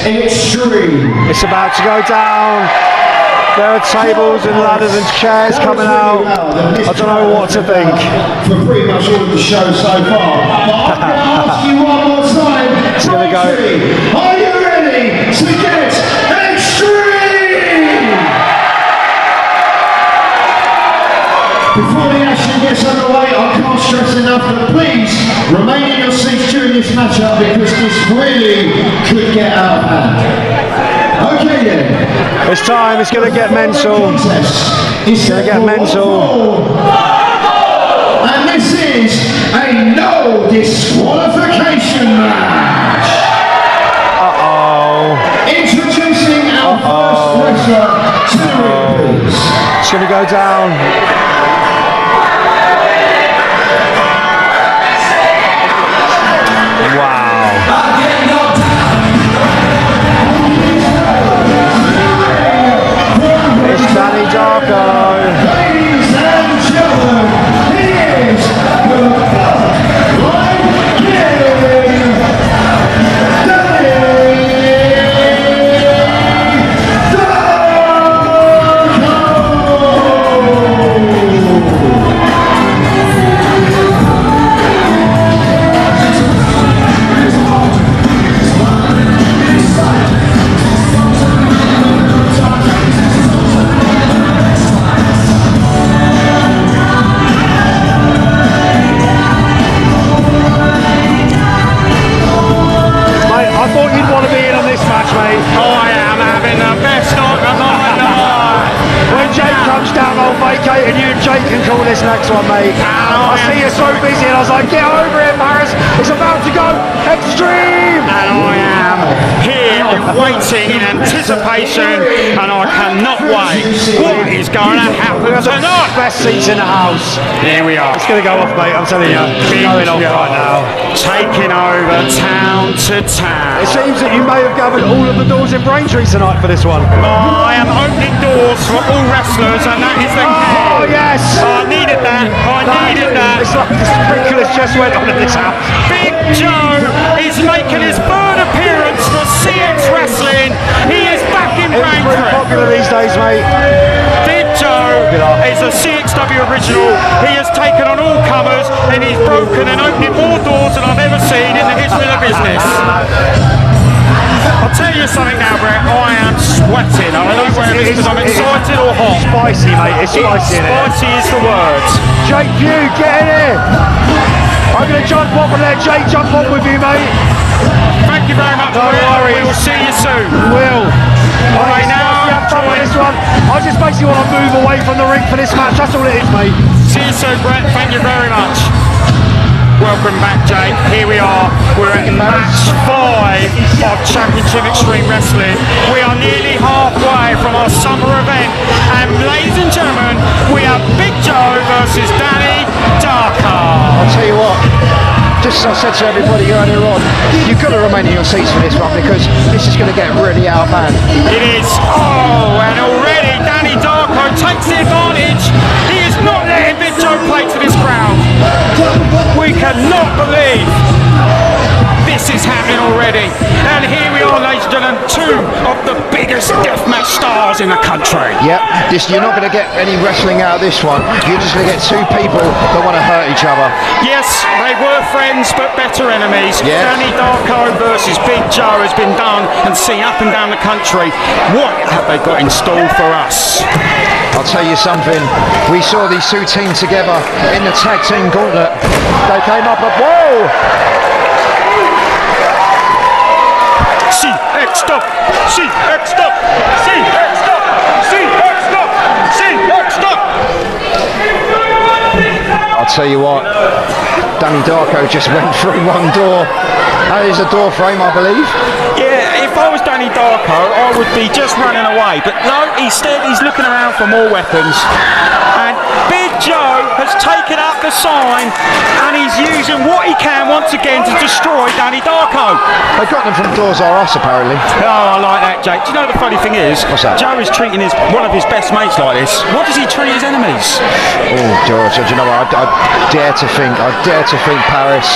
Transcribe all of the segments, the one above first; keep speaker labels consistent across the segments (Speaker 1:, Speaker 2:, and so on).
Speaker 1: Xtreme.
Speaker 2: It's about to go down. There are tables and ladders and chairs coming out. I don't know what to think.
Speaker 1: For pretty much all of the show so far. But I'm going to ask you one more time.
Speaker 2: It's going to go.
Speaker 1: Are you ready to get Xtreme? Before the action gets underway, I can't stress enough that please remain in your seats during this matchup because this really could get out of hand. Okay then.
Speaker 2: It's time, it's going to get mental. It's going to get mental.
Speaker 1: And this is a no disqualification match.
Speaker 2: Uh-oh.
Speaker 1: Introducing our first wrestler to the ring, please.
Speaker 2: It's going to go down. Wow. It's Danny Darko.
Speaker 1: Ladies and gentlemen, he is the Bloodline King, Danny
Speaker 2: and you and Jake can call this next one, mate. I see you're so busy and I was like, get over it, Paris. It's about to go Xtreme.
Speaker 3: And I am here waiting in anticipation and I cannot wait. What is going to happen tonight?
Speaker 2: Best seats in the house.
Speaker 3: Here we are.
Speaker 2: It's going to go off, mate. I'm telling you. It's going off right now.
Speaker 3: Taking over town to town.
Speaker 2: It seems that you may have gathered all of the doors in Braintree tonight for this one.
Speaker 3: I am opening doors for all wrestlers and that is the key.
Speaker 2: Oh, yes.
Speaker 3: I needed that. I needed that.
Speaker 2: It's like the sprinklers just went on in this house.
Speaker 3: Big Joe is making his third appearance for CX Wrestling. He is back in
Speaker 2: It's pretty
Speaker 3: Braintree.
Speaker 2: popular these days, mate.
Speaker 3: Big Joe is a CXW original. He has taken on all comers and he's broken and opened more doors than I've ever seen in the history of the business. I'll tell you something now, Brett. I am sweating. I don't know whether it's because I'm excited or hot.
Speaker 2: Spicy, mate. It's spicy in it.
Speaker 3: Spicy is the word.
Speaker 2: Jake Pugh, get in here. I'm going to jump on with there. Jake, jump on with you, mate.
Speaker 3: Thank you very much,
Speaker 2: No
Speaker 3: Brett.
Speaker 2: worries.
Speaker 3: We will see you soon.
Speaker 2: Will.
Speaker 3: Right now,
Speaker 2: have fun with this one. I just basically want to move away from the ring for this match. That's all it is, mate.
Speaker 3: See you soon, Brett. Thank you very much. Welcome back, Jake. Here we are. We're at match 5 of Championship Extreme Wrestling. We are nearly halfway from our summer event. And ladies and gentlemen, we have Big Joe versus Danny Darko.
Speaker 4: I'll tell you what, just as I said to everybody earlier on, you've got to remain in your seats for this one because this is going to get really out of hand.
Speaker 3: It is. Oh, and already Danny Darko takes the advantage. He is not letting Big Joe play to this crowd. We cannot believe this is happening already. And here we are, ladies and gentlemen, two of the biggest deathmatch stars in the country.
Speaker 4: Yep, you're not going to get any wrestling out of this one. You're just going to get two people that want to hurt each other.
Speaker 3: Yes, they were friends but better enemies.
Speaker 4: Yeah.
Speaker 3: Danny Darko versus Big Joe has been done and seen up and down the country. What have they got in store for us?
Speaker 4: I'll tell you something, we saw these two teams together in the tag team gauntlet. They came up and whoa!
Speaker 3: CX stop! CX stop! CX stop! CX stop! CX stop!
Speaker 4: I'll tell you what, Danny Darko just went through one door. That is a door frame, I believe.
Speaker 3: Yeah, if I was Danny Darko, I would be just running away. But no, instead he's looking around for more weapons. And Big Joe has taken up the sign and he's using what he can once again to destroy Danny Darko.
Speaker 4: They got them from Doors R Us, apparently.
Speaker 3: Oh, I like that, Jake. Do you know the funny thing is?
Speaker 4: What's that?
Speaker 3: Joe is treating one of his best mates like this. What does he treat his enemies?
Speaker 4: Oh, George, do you know what? I dare to think Paris.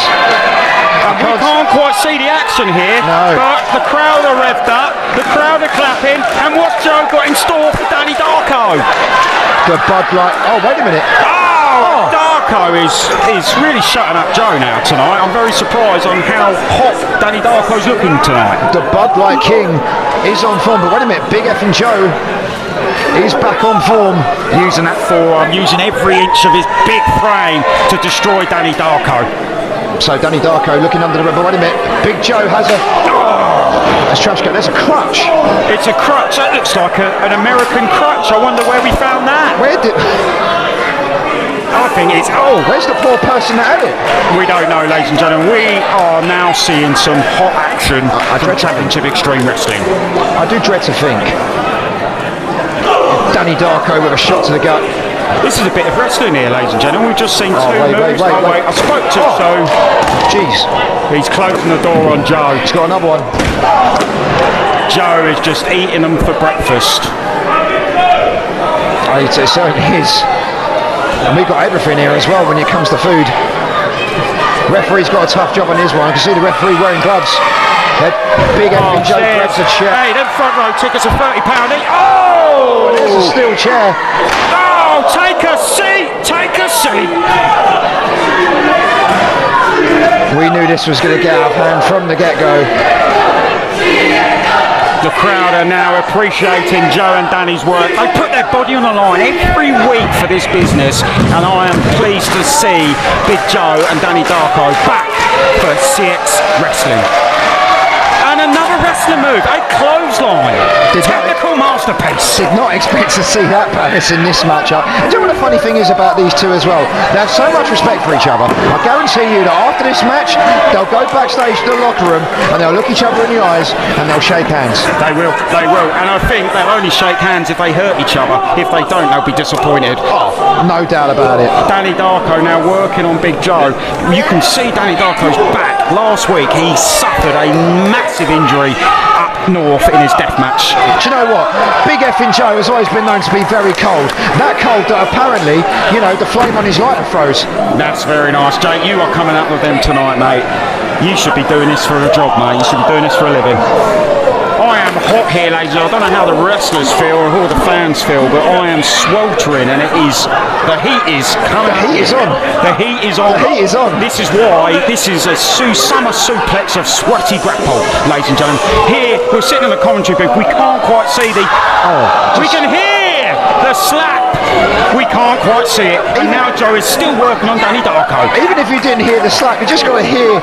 Speaker 3: We can't quite see the action here, but the crowd are revved up, the crowd are clapping, and what's Joe got in store for Danny Darko?
Speaker 4: The Bud Light. Oh, wait a minute.
Speaker 3: Oh, Darko is really shutting up Joe now tonight. I'm very surprised on how hot Danny Darko's looking tonight.
Speaker 4: The Bud Light King is on form, but wait a minute, Big Effing Joe is back on form.
Speaker 3: Using that forearm, using every inch of his big frame to destroy Danny Darko.
Speaker 4: So Danny Darko looking under the red, but wait a minute, Big Joe has a... That's trash can. There's a crutch.
Speaker 3: It's a crutch. That looks like an American crutch. I wonder where we found that.
Speaker 4: Where did...
Speaker 3: I think it's... Oh,
Speaker 4: where's the poor person that had it?
Speaker 3: We don't know, ladies and gentlemen. We are now seeing some hot action from Championship Extreme Wrestling.
Speaker 4: I do dread to think. Danny Darko with a shot to the gut.
Speaker 3: This is a bit of wrestling here, ladies and gentlemen. We've just seen two moves.
Speaker 4: Wait.
Speaker 3: I spoke to so.
Speaker 4: Jeez.
Speaker 3: He's closing the door on Joe.
Speaker 4: He's got another one.
Speaker 3: Joe is just eating them for breakfast.
Speaker 4: It certainly is. And we've got everything here as well when it comes to food. Referee's got a tough job on his one. I can see the referee wearing gloves. Big Effing Joe grabs a chair.
Speaker 3: Hey, them front row tickets are £30 each. Oh!
Speaker 4: There's a steel chair.
Speaker 3: Oh, take a seat! Take a seat!
Speaker 4: We knew this was going to get out of hand from the get-go.
Speaker 3: The crowd are now appreciating Joe and Danny's work. They put their body on the line every week for this business, and I am pleased to see Big Joe and Danny Darko back for CX Wrestling. And another wrestling move, a clothesline. Technical masterpiece.
Speaker 4: Did not expect to see that, Paris, in this matchup. And do you know what the funny thing is about these two as well? They have so much respect for each other. I guarantee you that after this match, they'll go backstage to the locker room and they'll look each other in the eyes and they'll shake hands.
Speaker 3: They will. And I think they'll only shake hands if they hurt each other. If they don't, they'll be disappointed.
Speaker 4: Oh, no doubt about it.
Speaker 3: Danny Darko now working on Big Joe. You can see Danny Darko's back. Last week, he suffered a massive injury up north in his death match.
Speaker 4: Do you know what? Big Effing Joe has always been known to be very cold. That cold that apparently, the flame on his lighter froze.
Speaker 3: That's very nice, Jake. You are coming up with them tonight, mate. You should be doing this for a job, mate. You should be doing this for a living. I am hot here, ladies. I don't know how the wrestlers feel or how the fans feel, but I am sweltering, and the heat is coming.
Speaker 4: The heat is on.
Speaker 3: The heat is on.
Speaker 4: The heat is on.
Speaker 3: This is why this is a summer suplex of sweaty grapple, ladies and gentlemen. Here, we're sitting in the commentary booth. We can't quite see the... We can hear the slap. We can't quite see it. And now Joe is still working on Danny Darko.
Speaker 4: Even if you didn't hear the slap, you just got to hear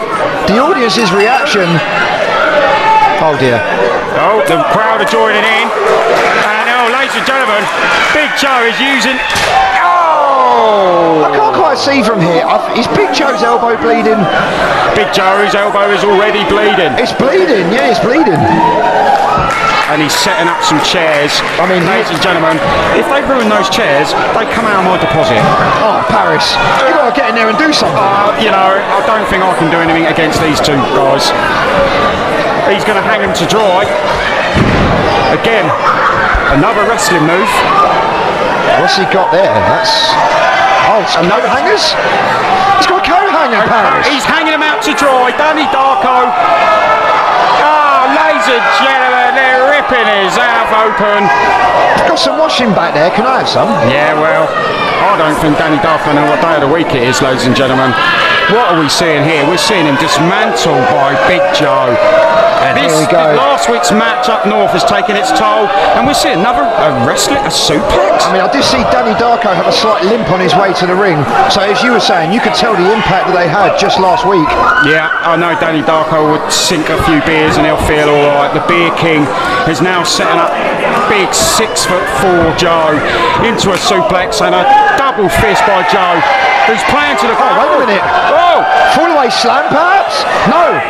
Speaker 4: the audience's reaction. Oh dear.
Speaker 3: Oh, the crowd are joining in. And ladies and gentlemen, Big Joe is using...
Speaker 4: I can't quite see from here. Is Big Joe's elbow bleeding?
Speaker 3: Big Joe's elbow is already bleeding.
Speaker 4: It's bleeding, yeah, it's bleeding.
Speaker 3: And he's setting up some chairs. I mean, ladies and gentlemen, if they ruin those chairs, they come out of my deposit.
Speaker 4: Oh, Paris, you've got to get in there and do something.
Speaker 3: I don't think I can do anything against these two guys. He's going to hang him to dry. Again, another wrestling move.
Speaker 4: What's he got there? That's... no hangers? He's got a coat hanger, Paris.
Speaker 3: He's hanging him out to dry. Danny Darko. Ladies and gentlemen, they're ripping his mouth open.
Speaker 4: I've got some washing back there. Can I have some?
Speaker 3: Yeah, well, I don't think Danny Darko knows what day of the week it is, ladies and gentlemen. What are we seeing here? We're seeing him dismantled by Big Joe.
Speaker 4: And here we go.
Speaker 3: Last week's match up north has taken its toll, and we're seeing another wrestling, a suplex.
Speaker 4: I mean, I did see Danny Darko have a slight limp on his way to the ring. So as you were saying, you could tell the impact that they had just last week. Yeah,
Speaker 3: I know Danny Darko would sink a few beers and he'll feel all right. The Beer King is now setting up big 6'4" Joe into a suplex and a double fist by Joe, who's playing to the...
Speaker 4: Oh, wait a minute.
Speaker 3: Oh!
Speaker 4: Full away slam, perhaps? No.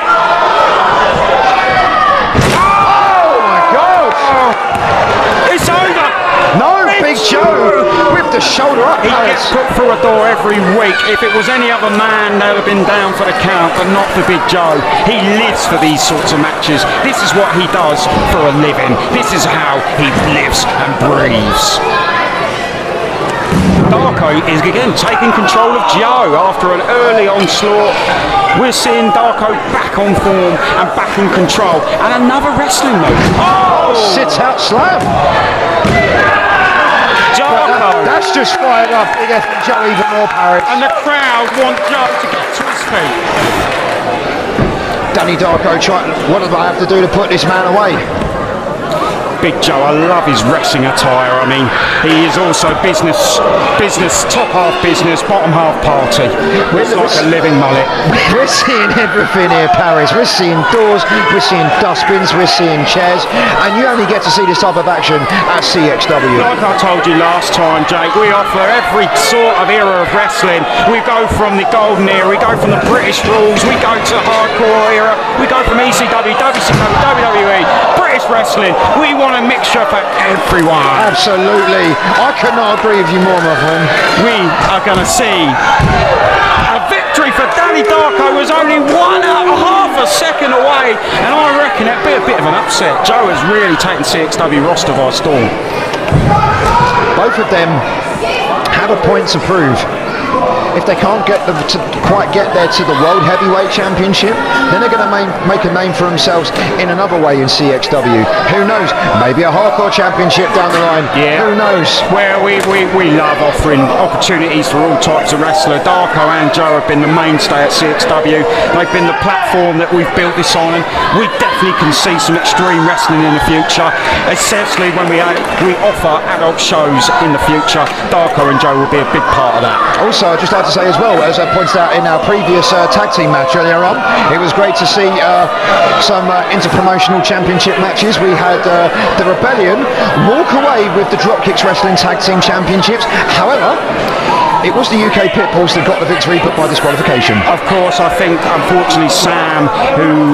Speaker 3: It's over!
Speaker 4: No, Big Joe with the shoulder up.
Speaker 3: He gets put through a door every week. If it was any other man, they'd have been down for the count, but not for Big Joe. He lives for these sorts of matches. This is what he does for a living. This is how he lives and breathes. Darko is again taking control of Joe after an early onslaught. We're seeing Darko back on form and back in control. And another wrestling move. Oh!
Speaker 4: Sits out slam.
Speaker 3: Darko.
Speaker 4: That's just fired up Big F and Joe even more, Paris.
Speaker 3: And the crowd want Joe to get to his feet.
Speaker 4: Danny Darko trying, what do I have to do to put this man away?
Speaker 3: Big Joe, I love his wrestling attire. I mean, he is also business, top half business, bottom half party. It's like a living mullet.
Speaker 4: We're seeing everything here, Paris. We're seeing doors, we're seeing dustbins, we're seeing chairs, and you only get to see this type of action at CXW.
Speaker 3: Like I told you last time, Jake, we offer every sort of era of wrestling. We go from the golden era, we go from the British rules, we go to the hardcore era, we go from ECW, WCW, WWE, British wrestling. We want a mixture for everyone.
Speaker 4: Absolutely. I could not agree with you more, my friend.
Speaker 3: We are going to see a victory for Danny Darko. Was only 1.5 seconds away, and I reckon it'd be a bit of an upset. Joe has really taken CXW roster by storm.
Speaker 4: Both of them have a point to prove. If they can't quite get there to the World Heavyweight Championship, then they're going to make a name for themselves in another way in CXW. Who knows? Maybe a hardcore championship down the line.
Speaker 3: Yeah.
Speaker 4: Who knows?
Speaker 3: Well, we love offering opportunities for all types of wrestler. Darko and Joe have been the mainstay at CXW. They've been the platform that we've built this on, and we definitely can see some extreme wrestling in the future, especially when we offer adult shows in the future. Darko and Joe will be a big part of that.
Speaker 4: Also, I'd just like to say as well, as I pointed out in our previous tag team match earlier on, it was great to see some inter-promotional championship matches. We had the Rebellion walk away with the Dropkicks Wrestling Tag Team Championships. However, it was the UK Pitbulls that got the victory, but by disqualification.
Speaker 3: Of course, I think unfortunately Sam, who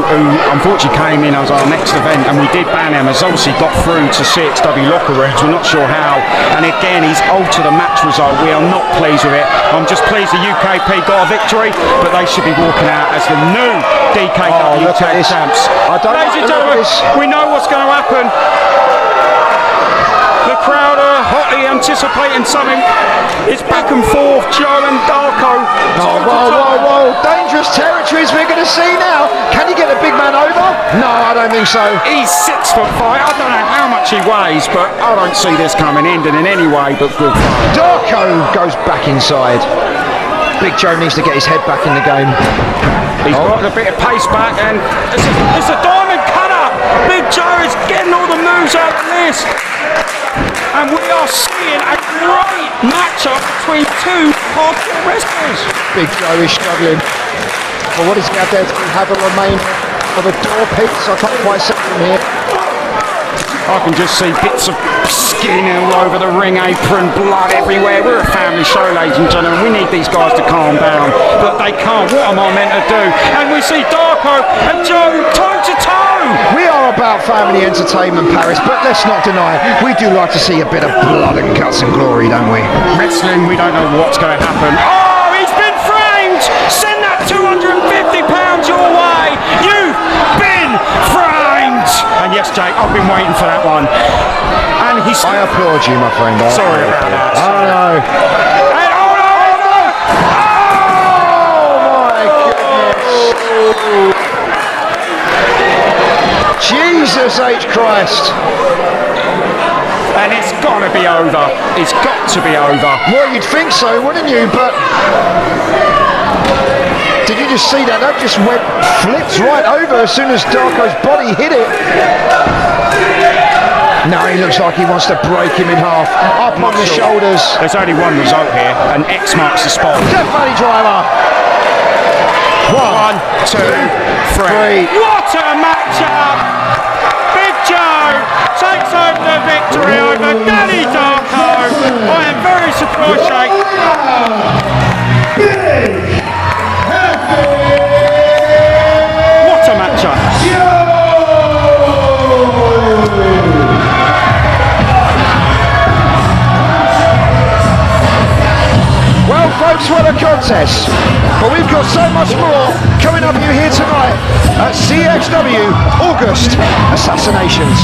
Speaker 3: unfortunately came in as our next event, and we did ban him, has obviously got through to CXW locker rooms. We're not sure how, and again he's altered the match result. We are not pleased with it. I'm just pleased the UKP got a victory, but they should be walking out as the new DKW tag champs. Ladies and gentlemen, we know what's going to happen. The crowd are hotly anticipating something. It's back and forth, Joe and Darko.
Speaker 4: Whoa. Dangerous territories we're going to see now. Can you get a big man over? No, I don't think so.
Speaker 3: He's 6'5". I don't know how much he weighs, but I don't see this coming in any way but good fun.
Speaker 4: Darko goes back inside. Big Joe needs to get his head back in the game.
Speaker 3: He's got a bit of pace back, and it's a diamond cutter. Big Joe is getting all the moves out of this. And we are seeing a great matchup between two hardcore wrestlers.
Speaker 4: Big Joe is struggling. But what is he out there to have a remain of a door piece? I can't quite see from here.
Speaker 3: I can just see bits of skin all over the ring apron, blood everywhere. We're a family show, ladies and gentlemen. We need these guys to calm down, but they can't. What am I meant to do? And we see Darko and Joe toe to toe.
Speaker 4: We are about family entertainment, Paris, but let's not deny it. We do like to see a bit of blood and guts and glory, don't we?
Speaker 3: Wrestling, we don't know what's going to happen. Oh, he's been framed! Send that £250 your way! You've been framed! And yes, Jake, I've been waiting for that one. And he's...
Speaker 4: I applaud you, my friend.
Speaker 3: Sorry about that.
Speaker 4: I know.
Speaker 3: And oh no!
Speaker 4: Oh my goodness! Jesus H. Christ!
Speaker 3: And it's got to be over. It's got to be over.
Speaker 4: Well, you'd think so, wouldn't you? But did you just see that? That just flipped right over as soon as Darko's body hit it. Now he looks like he wants to break him in half. Up on the shoulders.
Speaker 3: There's only one result here, and X marks the spot.
Speaker 4: Death Valley driver.
Speaker 3: One, two, three. What a matchup! Big Joe takes over the victory over Danny Darko. I am very surprised, Jake. What a matchup!
Speaker 4: Well, folks, what a contest. But we've got so much more coming up here tonight at CXW August Assassinations.